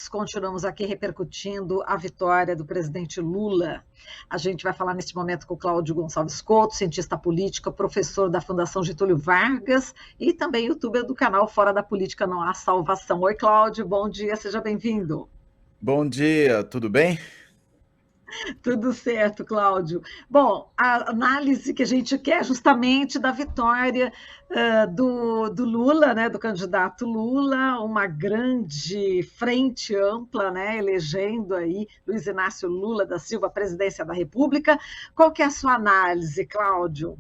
continuamos aqui repercutindo a vitória do presidente Lula. A gente vai falar neste momento com o Cláudio Gonçalves Couto, cientista político, professor da Fundação Getúlio Vargas e também youtuber do canal Fora da Política Não Há Salvação. Oi, Cláudio, bom dia, seja bem-vindo. Bom dia, tudo bem? Tudo certo, Cláudio. Bom, a análise que a gente quer é justamente da vitória do Lula, né, do candidato Lula, uma grande frente ampla, né, elegendo aí Luiz Inácio Lula da Silva à presidência da República. Qual que é a sua análise, Cláudio?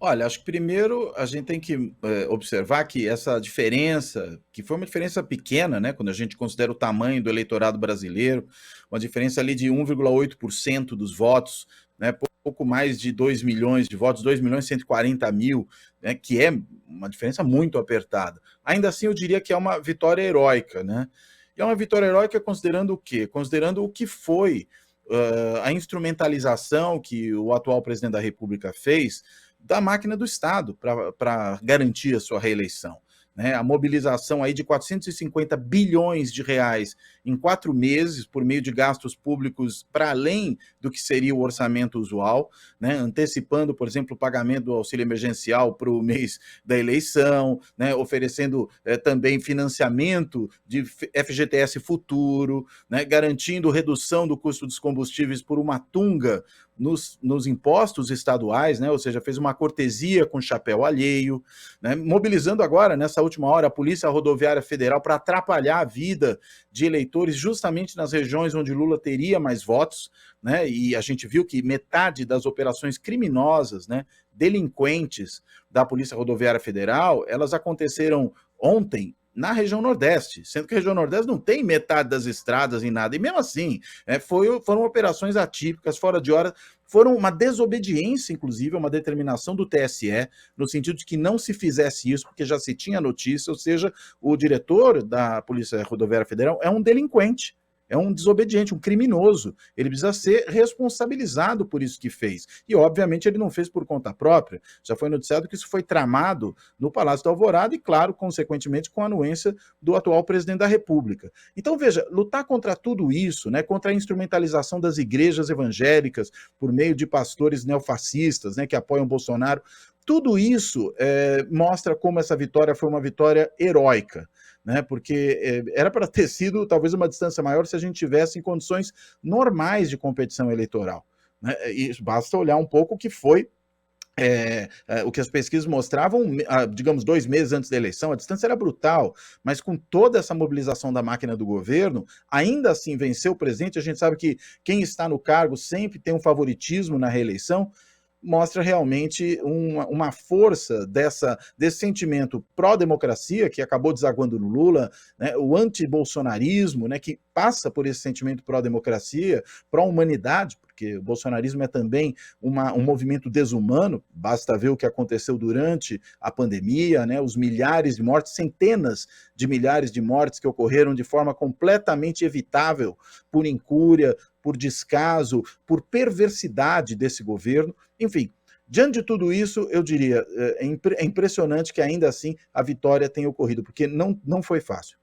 Olha, acho que primeiro a gente tem que observar que essa diferença, que foi uma diferença pequena, né, quando a gente considera o tamanho do eleitorado brasileiro, uma diferença ali de 1,8% dos votos, né, pouco mais de 2 milhões de votos, 2 milhões e 140 mil, né, que é uma diferença muito apertada. Ainda assim, eu diria que é uma vitória heróica, né? E é uma vitória heróica considerando o quê? Considerando o que foi a instrumentalização que o atual presidente da República fez da máquina do Estado para garantir a sua reeleição. Né? A mobilização aí de 450 bilhões de reais em 4 meses por meio de gastos públicos para além do que seria o orçamento usual, né? Antecipando, por exemplo, o pagamento do auxílio emergencial para o mês da eleição, né? Oferecendo também financiamento de FGTS futuro, né? Garantindo redução do custo dos combustíveis por uma tunga nos impostos estaduais, né? Ou seja, fez uma cortesia com chapéu alheio, né? Mobilizando agora, nessa última hora, a Polícia Rodoviária Federal para atrapalhar a vida de eleitores justamente nas regiões onde Lula teria mais votos, né? E a gente viu que metade das operações criminosas, né, delinquentes da Polícia Rodoviária Federal, elas aconteceram ontem na região Nordeste, sendo que a região Nordeste não tem metade das estradas em nada, e mesmo assim, foram operações atípicas, fora de hora, foram uma desobediência, inclusive, uma determinação do TSE, no sentido de que não se fizesse isso, porque já se tinha notícia, ou seja, o diretor da Polícia Rodoviária Federal é um delinquente, é um desobediente, um criminoso. Ele precisa ser responsabilizado por isso que fez. E, obviamente, ele não fez por conta própria. Já foi noticiado que isso foi tramado no Palácio da Alvorada e, claro, consequentemente, com a anuência do atual presidente da República. Então, veja, lutar contra tudo isso, né, contra a instrumentalização das igrejas evangélicas por meio de pastores neofascistas, né, que apoiam Bolsonaro, tudo isso mostra como essa vitória foi uma vitória heróica, né? Porque era para ter sido talvez uma distância maior se a gente tivesse em condições normais de competição eleitoral, né? E basta olhar um pouco o que foi o que as pesquisas mostravam, digamos, 2 meses antes da eleição, a distância era brutal, mas com toda essa mobilização da máquina do governo, ainda assim venceu o presidente. A gente sabe que quem está no cargo sempre tem um favoritismo na reeleição, mostra realmente uma força desse sentimento pró-democracia, que acabou desaguando no Lula, né, o anti-bolsonarismo, né, que passa por esse sentimento pró-democracia, pró-humanidade, porque o bolsonarismo é também um movimento desumano, basta ver o que aconteceu durante a pandemia, né, os milhares de mortes, centenas de milhares de mortes que ocorreram de forma completamente evitável, por incúria, por descaso, por perversidade desse governo. Enfim, diante de tudo isso, eu diria, é impressionante que ainda assim a vitória tenha ocorrido, porque não foi fácil.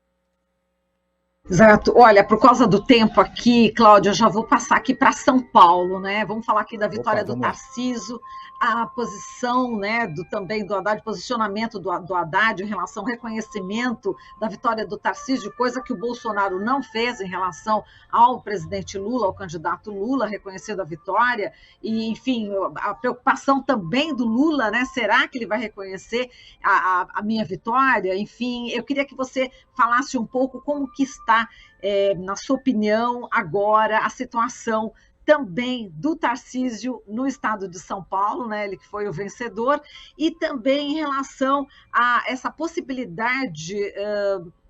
Exato. Olha, por causa do tempo aqui, Cláudia, eu já vou passar aqui para São Paulo, né? Vamos falar aqui da vitória do Tarcísio, a posição, né, também do Haddad, posicionamento do Haddad em relação ao reconhecimento da vitória do Tarcísio, coisa que o Bolsonaro não fez em relação ao presidente Lula, ao candidato Lula, reconhecendo a vitória, e, enfim, a preocupação também do Lula, né? Será que ele vai reconhecer a minha vitória? Enfim, eu queria que você falasse um pouco como que está, na sua opinião, agora, a situação também do Tarcísio no estado de São Paulo, né, ele que foi o vencedor, e também em relação a essa possibilidade,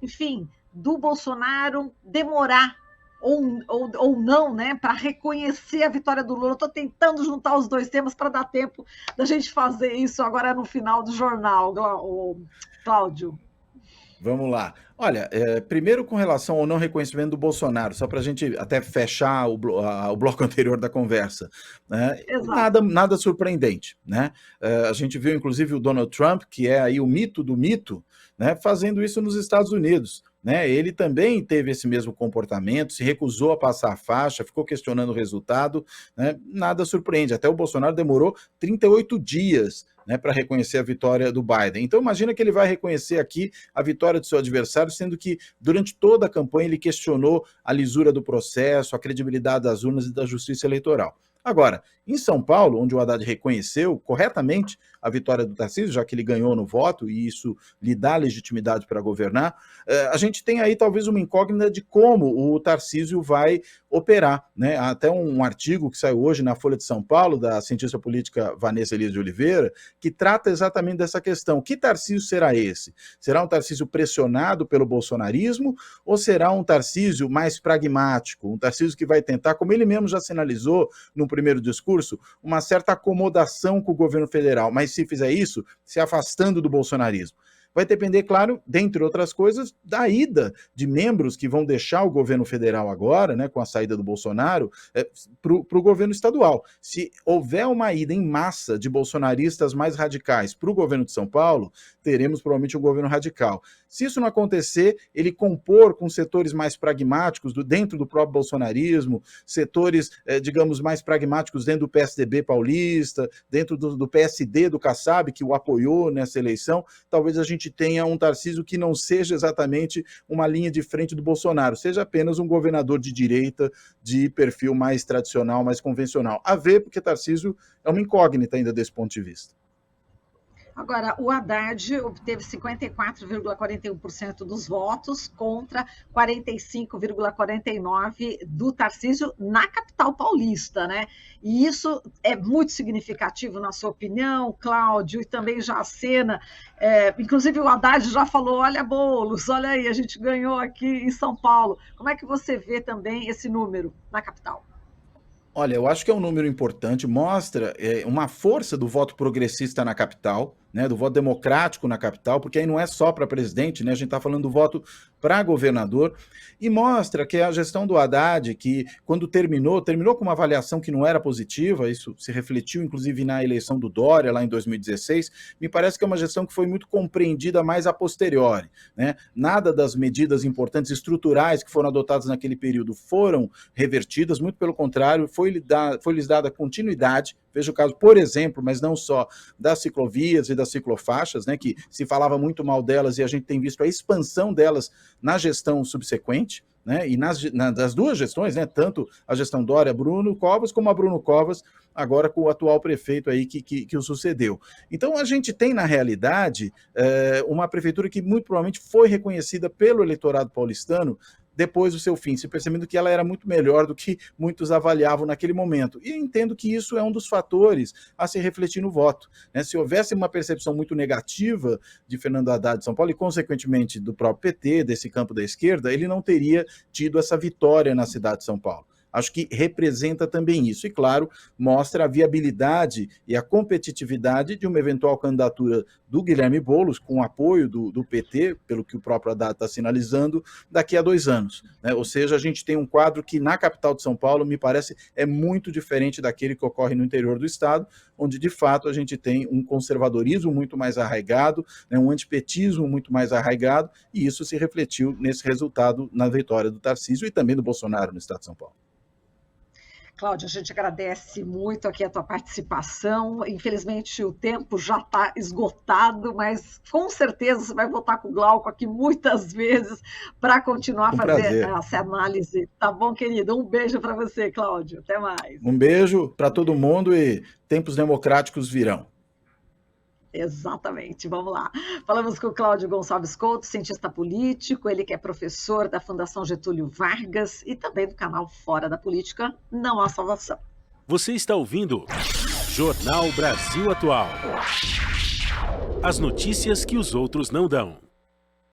enfim, do Bolsonaro demorar ou não, né, para reconhecer a vitória do Lula. Estou tentando juntar os dois temas para dar tempo da gente fazer isso agora no final do jornal, Cláudio. Vamos lá. Olha, primeiro com relação ao não reconhecimento do Bolsonaro, só para a gente até fechar o bloco anterior da conversa, né? Nada surpreendente, né? A gente viu, inclusive, o Donald Trump, que é aí o mito do mito, né, fazendo isso nos Estados Unidos. né? Ele também teve esse mesmo comportamento, se recusou a passar a faixa, ficou questionando o resultado, né? Nada surpreende. Até o Bolsonaro demorou 38 dias, né, para reconhecer a vitória do Biden. Então imagina que ele vai reconhecer aqui a vitória do seu adversário, sendo que durante toda a campanha ele questionou a lisura do processo, a credibilidade das urnas e da justiça eleitoral. Agora, em São Paulo, onde o Haddad reconheceu corretamente a vitória do Tarcísio, já que ele ganhou no voto e isso lhe dá legitimidade para governar, a gente tem aí talvez uma incógnita de como o Tarcísio vai operar, né? Há até um artigo que saiu hoje na Folha de São Paulo, da cientista política Vanessa Elias de Oliveira, que trata exatamente dessa questão. Que Tarcísio será esse? Será um Tarcísio pressionado pelo bolsonarismo ou será um Tarcísio mais pragmático, um Tarcísio que vai tentar, como ele mesmo já sinalizou no primeiro discurso, uma certa acomodação com o governo federal, mas se fizer isso, se afastando do bolsonarismo? Vai depender, claro, dentre outras coisas, da ida de membros que vão deixar o governo federal agora, né, com a saída do Bolsonaro, para o governo estadual. Se houver uma ida em massa de bolsonaristas mais radicais para o governo de São Paulo, teremos provavelmente um governo radical. Se isso não acontecer, ele compor com setores mais pragmáticos dentro do próprio bolsonarismo, setores, digamos, mais pragmáticos dentro do PSDB paulista, dentro do PSD do Kassab, que o apoiou nessa eleição, talvez a gente tenha um Tarcísio que não seja exatamente uma linha de frente do Bolsonaro, seja apenas um governador de direita, de perfil mais tradicional, mais convencional. A ver, porque Tarcísio é uma incógnita ainda desse ponto de vista. Agora, o Haddad obteve 54,41% dos votos contra 45,49% do Tarcísio na capital paulista, né? E isso é muito significativo, na sua opinião, Cláudio, e também Jacena. Inclusive, o Haddad já falou, olha, Boulos, olha aí, a gente ganhou aqui em São Paulo. Como é que você vê também esse número na capital? Olha, eu acho que é um número importante, mostra uma força do voto progressista na capital, né, do voto democrático na capital, porque aí não é só para presidente, né, a gente está falando do voto para governador, e mostra que a gestão do Haddad, que quando terminou com uma avaliação que não era positiva, isso se refletiu inclusive na eleição do Dória, lá em 2016, me parece que é uma gestão que foi muito compreendida mais a posteriori, né? Nada das medidas importantes estruturais que foram adotadas naquele período foram revertidas, muito pelo contrário, foi-lhes dada continuidade. Veja o caso, por exemplo, mas não só, das ciclovias e das ciclofaixas, né, que se falava muito mal delas e a gente tem visto a expansão delas na gestão subsequente, né, e das duas gestões, né, tanto a gestão Dória, Bruno Covas, como a Bruno Covas, agora com o atual prefeito aí que o sucedeu. Então a gente tem, na realidade, uma prefeitura que muito provavelmente foi reconhecida pelo eleitorado paulistano depois do seu fim, se percebendo que ela era muito melhor do que muitos avaliavam naquele momento. E eu entendo que isso é um dos fatores a se refletir no voto, né? Se houvesse uma percepção muito negativa de Fernando Haddad de São Paulo e, consequentemente, do próprio PT, desse campo da esquerda, ele não teria tido essa vitória na cidade de São Paulo. Acho que representa também isso. E, claro, mostra a viabilidade e a competitividade de uma eventual candidatura do Guilherme Boulos, com o apoio do PT, pelo que o próprio Haddad está sinalizando, daqui a 2 anos, né? Ou seja, a gente tem um quadro que, na capital de São Paulo, me parece, é muito diferente daquele que ocorre no interior do estado, onde, de fato, a gente tem um conservadorismo muito mais arraigado, né, um antipetismo muito mais arraigado, e isso se refletiu nesse resultado na vitória do Tarcísio e também do Bolsonaro no estado de São Paulo. Cláudia, a gente agradece muito aqui a tua participação. Infelizmente, o tempo já está esgotado, mas com certeza você vai voltar com o Glauco aqui muitas vezes para continuar a fazer essa análise. Tá bom, querido? Um beijo para você, Cláudio. Até mais. Um beijo para todo mundo e tempos democráticos virão. Exatamente, vamos lá. Falamos com o Cláudio Gonçalves Couto, cientista político, ele que é professor da Fundação Getúlio Vargas e também do canal Fora da Política, Não Há Salvação. Você está ouvindo Jornal Brasil Atual. As notícias que os outros não dão.